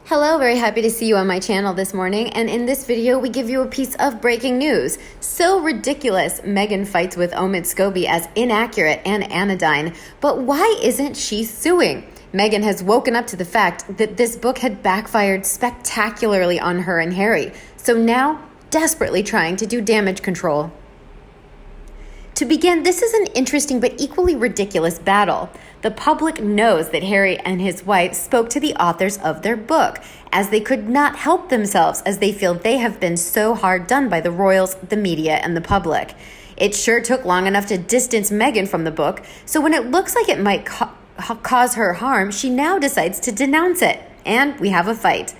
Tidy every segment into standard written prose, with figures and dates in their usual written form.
Hello, very happy to see you on my channel this morning, and in this video we give you a piece of breaking news. So ridiculous, Meghan fights with Omid Scobie as Inaccurate and Anodyne, but why isn't she suing? Meghan has woken up to the fact that this book had backfired spectacularly on her and Harry, so now desperately trying to do damage control. To begin, this is an interesting but equally ridiculous battle. The public knows that Harry and his wife spoke to the authors of their book, as they could not help themselves as they feel they have been so hard done by the royals, the media, and the public. It sure took long enough to distance Meghan from the book, so when it looks like it might cause her harm, she now decides to denounce it, and we have a fight.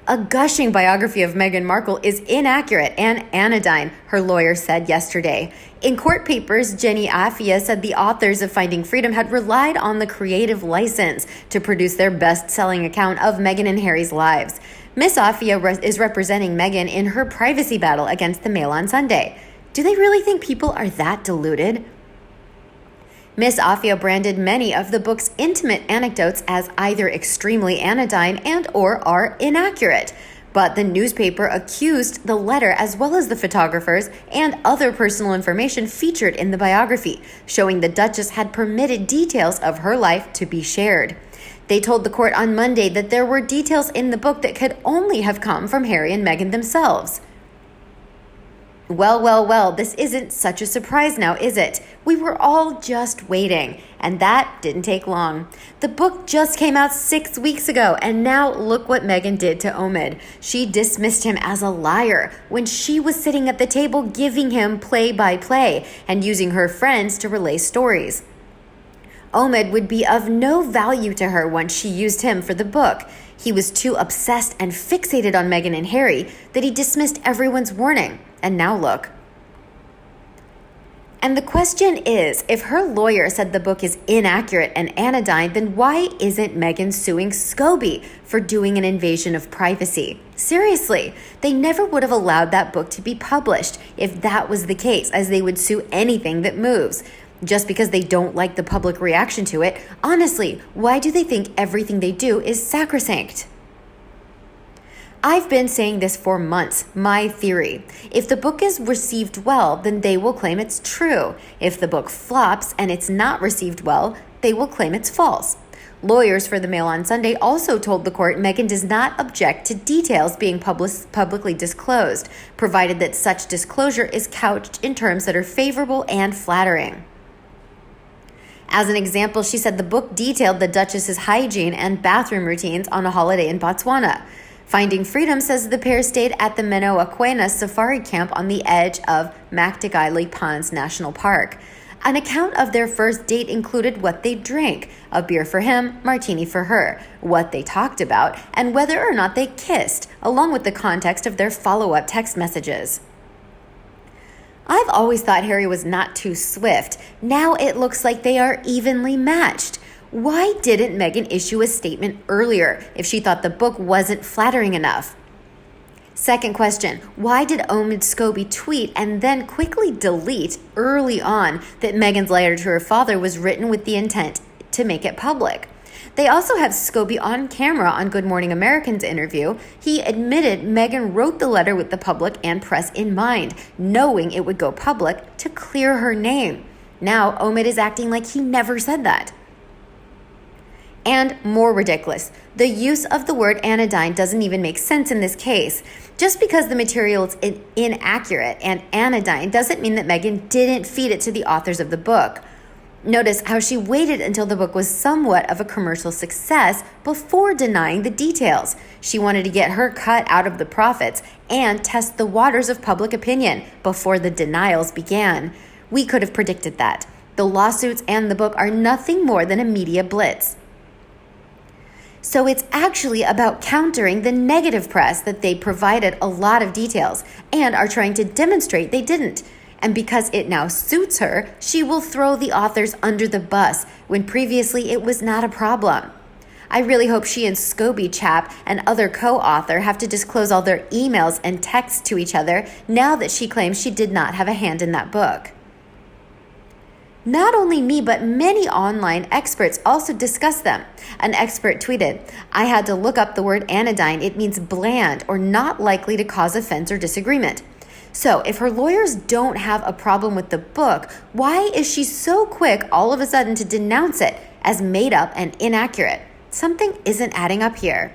A gushing biography of Meghan Markle is inaccurate and anodyne, her lawyer said yesterday. In court papers, Jenny Afia said the authors of Finding Freedom had relied on the creative license to produce their best-selling account of Meghan and Harry's lives. Miss Afia is representing Meghan in her privacy battle against the Mail on Sunday. Do they really think people are that deluded? Miss Afia branded many of the book's intimate anecdotes as either extremely anodyne and or are inaccurate. But the newspaper accused the letter as well as the photographers and other personal information featured in the biography, showing the Duchess had permitted details of her life to be shared. They told the court on Monday that there were details in the book that could only have come from Harry and Meghan themselves. Well, this isn't such a surprise now, is it? We were all just waiting, and that didn't take long. The book just came out 6 weeks ago, and now look what Meghan did to Omid. She dismissed him as a liar when she was sitting at the table giving him play-by-play and using her friends to relay stories. Omid would be of no value to her once she used him for the book. He was too obsessed and fixated on Meghan and Harry that he dismissed everyone's warning. And now look. And the question is, if her lawyer said the book is inaccurate and anodyne, then why isn't Meghan suing Scobie for doing an invasion of privacy? Seriously, they never would have allowed that book to be published if that was the case, as they would sue anything that moves. Just because they don't like the public reaction to it, honestly, why do they think everything they do is sacrosanct? I've been saying this for months, my theory. If the book is received well, then they will claim it's true. If the book flops and it's not received well, they will claim it's false. Lawyers for the Mail on Sunday also told the court Meghan does not object to details being publicly disclosed, provided that such disclosure is couched in terms that are favorable and flattering. As an example, she said the book detailed the Duchess's hygiene and bathroom routines on a holiday in Botswana. Finding Freedom says the pair stayed at the Meno Aquena safari camp on the edge of Maktagali Ponds National Park. An account of their first date included what they drank, a beer for him, martini for her, what they talked about, and whether or not they kissed, along with the context of their follow-up text messages. I've always thought Harry was not too swift. Now it looks like they are evenly matched. Why didn't Meghan issue a statement earlier if she thought the book wasn't flattering enough? Second question, why did Omid Scobie tweet and then quickly delete early on that Meghan's letter to her father was written with the intent to make it public? They also have Scobie on camera on Good Morning America's interview. He admitted Meghan wrote the letter with the public and press in mind, knowing it would go public to clear her name. Now Omid is acting like he never said that. And more ridiculous, the use of the word anodyne doesn't even make sense in this case. Just because the material is inaccurate and anodyne doesn't mean that Meghan didn't feed it to the authors of the book. Notice how she waited until the book was somewhat of a commercial success before denying the details. She wanted to get her cut out of the profits and test the waters of public opinion before the denials began. We could have predicted that. The lawsuits and the book are nothing more than a media blitz. So it's actually about countering the negative press that they provided a lot of details and are trying to demonstrate they didn't. And because it now suits her, she will throw the authors under the bus when previously it was not a problem. I really hope she and Scobie chap and other co-author have to disclose all their emails and texts to each other now that she claims she did not have a hand in that book. Not only me, but many online experts also discuss them. An expert tweeted, "I had to look up the word anodyne. It means bland or not likely to cause offense or disagreement." So if her lawyers don't have a problem with the book, why is she so quick all of a sudden to denounce it as made up and inaccurate? Something isn't adding up here.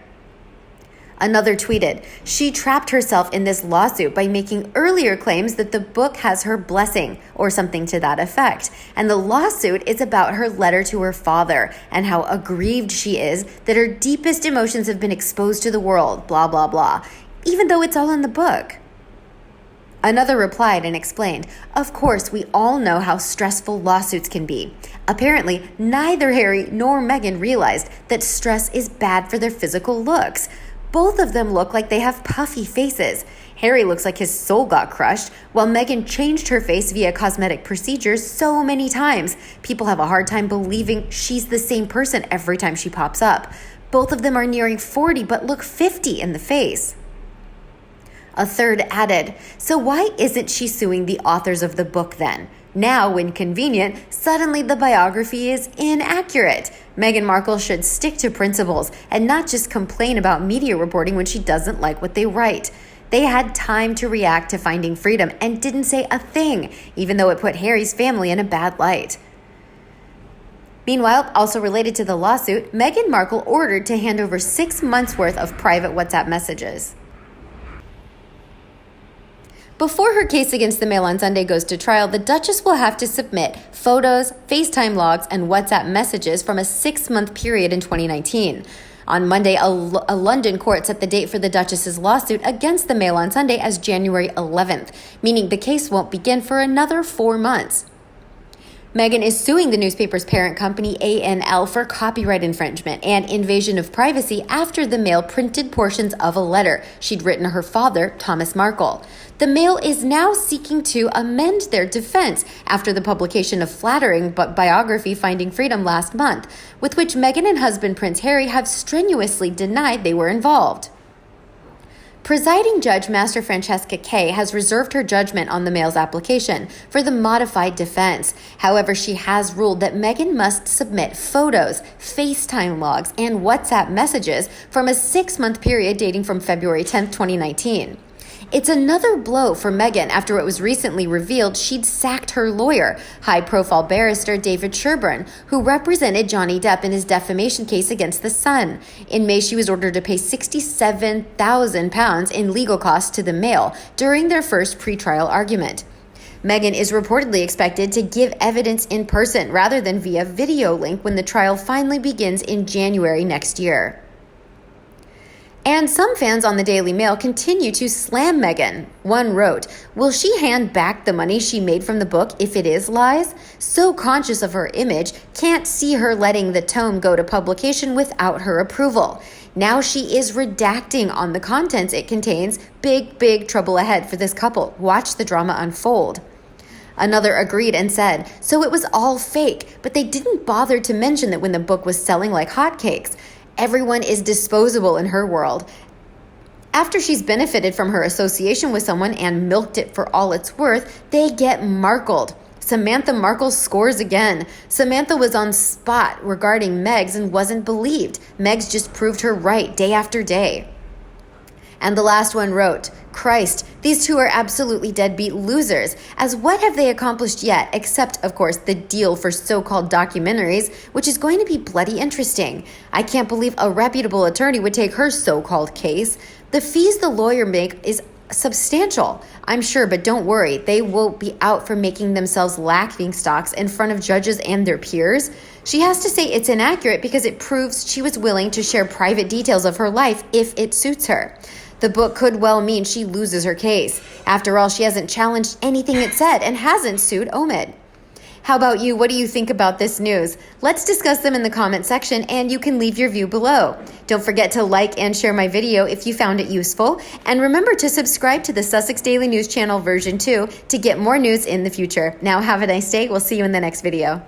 Another tweeted, "She trapped herself in this lawsuit by making earlier claims that the book has her blessing," or something to that effect. And the lawsuit is about her letter to her father and how aggrieved she is that her deepest emotions have been exposed to the world, blah, blah, blah, even though it's all in the book. Another replied and explained, "Of course, we all know how stressful lawsuits can be. Apparently, neither Harry nor Meghan realized that stress is bad for their physical looks. Both of them look like they have puffy faces. Harry looks like his soul got crushed, while Meghan changed her face via cosmetic procedures so many times. People have a hard time believing she's the same person every time she pops up. Both of them are nearing 40 but look 50 in the face." A third added, "So why isn't she suing the authors of the book then? Now, when convenient, suddenly the biography is inaccurate. Meghan Markle should stick to principles and not just complain about media reporting when she doesn't like what they write. They had time to react to Finding Freedom and didn't say a thing, even though it put Harry's family in a bad light." Meanwhile, also related to the lawsuit, Meghan Markle ordered to hand over 6 months' worth of private WhatsApp messages. Before her case against the Mail on Sunday goes to trial, the Duchess will have to submit photos, FaceTime logs, and WhatsApp messages from a 6-month period in 2019. On Monday, a London court set the date for the Duchess's lawsuit against the Mail on Sunday as January 11th, meaning the case won't begin for another 4 months. Meghan is suing the newspaper's parent company, ANL, for copyright infringement and invasion of privacy after the Mail printed portions of a letter she'd written to her father, Thomas Markle. The Mail is now seeking to amend their defense after the publication of flattering biography Finding Freedom last month, with which Meghan and husband Prince Harry have strenuously denied they were involved. Presiding Judge Master Francesca Kay has reserved her judgment on the Mail's application for the modified defense. However, she has ruled that Meghan must submit photos, FaceTime logs, and WhatsApp messages from a 6-month period dating from February 10, 2019. It's another blow for Meghan after it was recently revealed she'd sacked her lawyer, high-profile barrister David Sherburne, who represented Johnny Depp in his defamation case against The Sun. In May, she was ordered to pay £67,000 in legal costs to the Mail during their first pretrial argument. Meghan is reportedly expected to give evidence in person rather than via video link when the trial finally begins in January next year. And some fans on the Daily Mail continue to slam Meghan. One wrote, "Will she hand back the money she made from the book if it is lies? So conscious of her image, can't see her letting the tome go to publication without her approval. Now she is redacting on the contents it contains. Big, big trouble ahead for this couple. Watch the drama unfold." Another agreed and said, "So it was all fake, but they didn't bother to mention that when the book was selling like hotcakes. Everyone is disposable in her world. After she's benefited from her association with someone and milked it for all it's worth, they get Markled." Samantha Markle scores again. Samantha was on spot regarding Megs and wasn't believed. Megs just proved her right day after day. And the last one wrote, "Christ, these two are absolutely deadbeat losers, as what have they accomplished yet, except, of course, the deal for so-called documentaries, which is going to be bloody interesting. I can't believe a reputable attorney would take her so-called case. The fees the lawyer make is substantial, I'm sure, but don't worry, they will be out for making themselves laughingstocks in front of judges and their peers. She has to say it's inaccurate because it proves she was willing to share private details of her life if it suits her. The book could well mean she loses her case. After all, she hasn't challenged anything it said and hasn't sued Omid." How about you? What do you think about this news? Let's discuss them in the comment section, and you can leave your view below. Don't forget to like and share my video if you found it useful, and remember to subscribe to the Sussex Daily News Channel version 2 to get more news in the future. Now have a nice day. We'll see you in the next video.